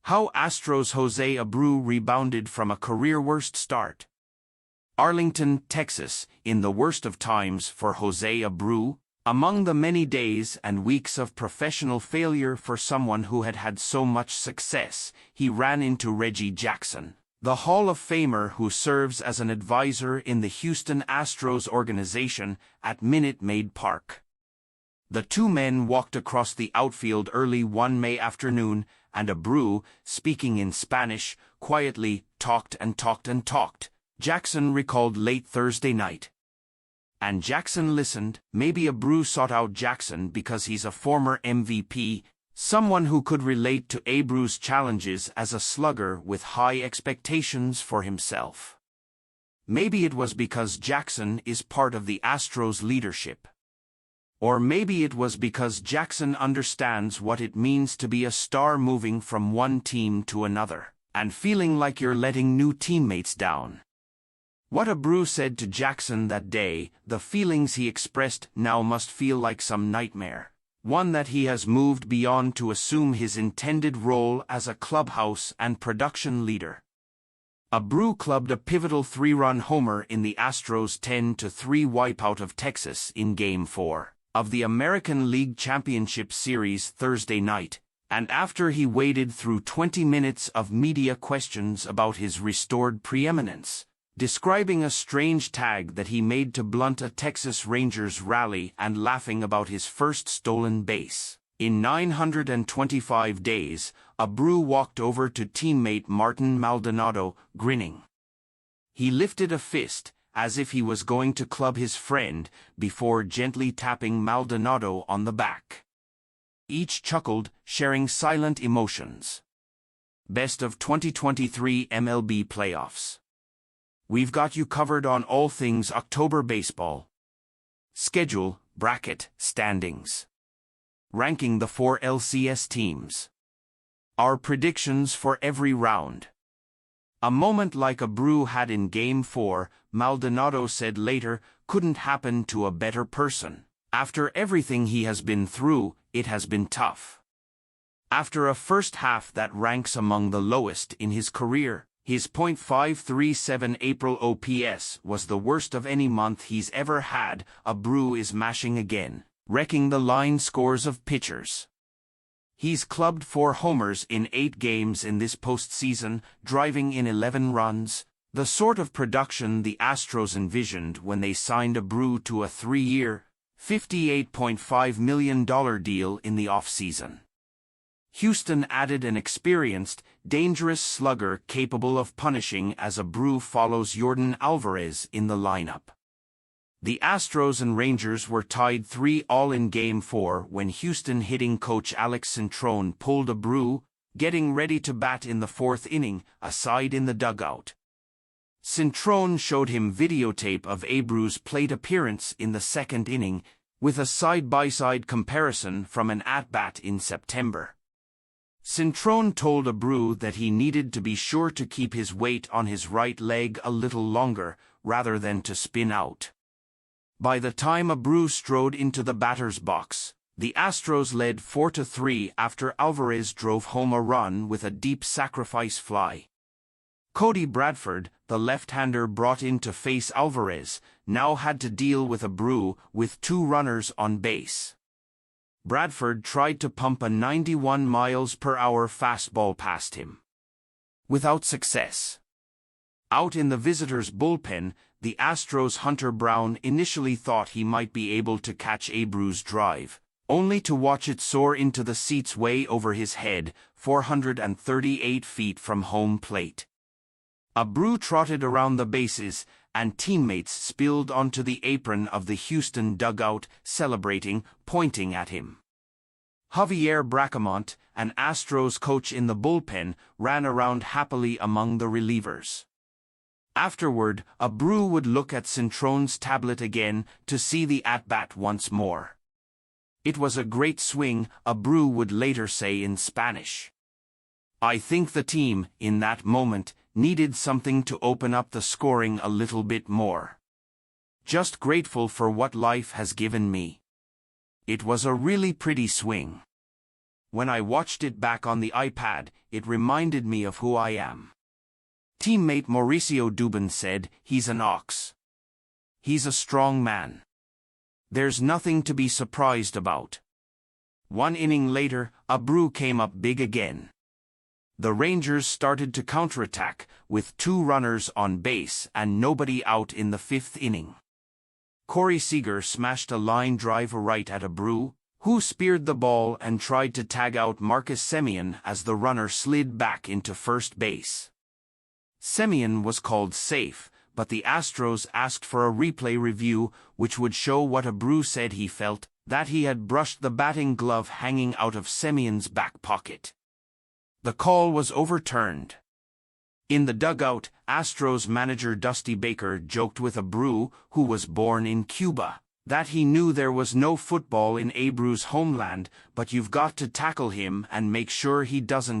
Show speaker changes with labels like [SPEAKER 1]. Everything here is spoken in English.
[SPEAKER 1] How Astros Jose Abreu rebounded from a career-worst start. Arlington, Texas, in the worst of times for Jose Abreu, among the many days and weeks of professional failure for someone who had had so much success, he ran into Reggie Jackson, the Hall of Famer who serves as an advisor in the Houston Astros organization, at Minute Maid Park. The two men walked across the outfield early one May afternoon, and Abreu, speaking in Spanish, quietly talked and talked and talked, Jackson recalled late Thursday night. And Jackson listened. Maybe Abreu sought out Jackson because he's a former MVP, someone who could relate to Abreu's challenges as a slugger with high expectations for himself. Maybe it was because Jackson is part of the Astros leadership. Or maybe it was because Jackson understands what it means to be a star moving from one team to another, and feeling like you're letting new teammates down. What Abreu said to Jackson that day, the feelings he expressed now must feel like some nightmare, one that he has moved beyond to assume his intended role as a clubhouse and production leader. Abreu clubbed a pivotal 3-run homer in the Astros' 10-3 wipeout of Texas in Game 4 of the American League Championship Series Thursday night, and after he waded through 20 minutes of media questions about his restored preeminence, describing a strange tag that he made to blunt a Texas Rangers rally and laughing about his first stolen base. In 925 days, Abreu walked over to teammate Martin Maldonado, grinning. He lifted a fist, as if he was going to club his friend, before gently tapping Maldonado on the back. Each chuckled, sharing silent emotions. Best of 2023 MLB playoffs. We've got you covered on all things October baseball. Schedule, bracket, standings. Ranking the 4 LCS teams. Our predictions for every round. A moment like Abreu had in Game 4, Maldonado said later, couldn't happen to a better person. After everything he has been through, it has been tough. After a first half that ranks among the lowest in his career, his .537 April OPS was the worst of any month he's ever had. Abreu is mashing again, wrecking the line scores of pitchers. He's clubbed 4 homers in 8 games in this postseason, driving in 11 runs, the sort of production the Astros envisioned when they signed Abreu to a 3-year, $58.5 million deal in the offseason. Houston added an experienced, dangerous slugger capable of punishing as Abreu follows Yordan Alvarez in the lineup. The Astros and Rangers were tied 3-3 in Game 4 when Houston hitting coach Alex Cintron pulled Abreu, getting ready to bat in the 4th inning, aside in the dugout. Cintron showed him videotape of Abreu's plate appearance in the 2nd inning, with a side-by-side comparison from an at-bat in September. Cintron told Abreu that he needed to be sure to keep his weight on his right leg a little longer, rather than to spin out. By the time Abreu strode into the batter's box, the Astros led 4-3 after Alvarez drove home a run with a deep sacrifice fly. Cody Bradford, the left-hander brought in to face Alvarez, now had to deal with Abreu with 2 runners on base. Bradford tried to pump a 91 mph fastball past him, without success. Out in the visitors' bullpen, the Astros' Hunter Brown initially thought he might be able to catch Abreu's drive, only to watch it soar into the seats way over his head, 438 feet from home plate. Abreu trotted around the bases, and teammates spilled onto the apron of the Houston dugout, celebrating, pointing at him. Javier Bracamont, an Astros coach in the bullpen, ran around happily among the relievers. Afterward, Abreu would look at Cintron's tablet again to see the at-bat once more. It was a great swing, Abreu would later say in Spanish. I think the team, in that moment, needed something to open up the scoring a little bit more. Just grateful for what life has given me. It was a really pretty swing. When I watched it back on the iPad, it reminded me of who I am. Teammate Mauricio Dubin said, "He's an ox. He's a strong man. There's nothing to be surprised about." One inning later, Abreu came up big again. The Rangers started to counterattack, with 2 runners on base and nobody out in the 5th inning. Corey Seager smashed a line drive right at Abreu, who speared the ball and tried to tag out Marcus Semien as the runner slid back into first base. Semien was called safe, but the Astros asked for a replay review which would show what Abreu said he felt, that he had brushed the batting glove hanging out of Semien's back pocket. The call was overturned. In the dugout, Astros manager Dusty Baker joked with Abreu, who was born in Cuba, that he knew there was no football in Abreu's homeland, but you've got to tackle him and make sure he doesn't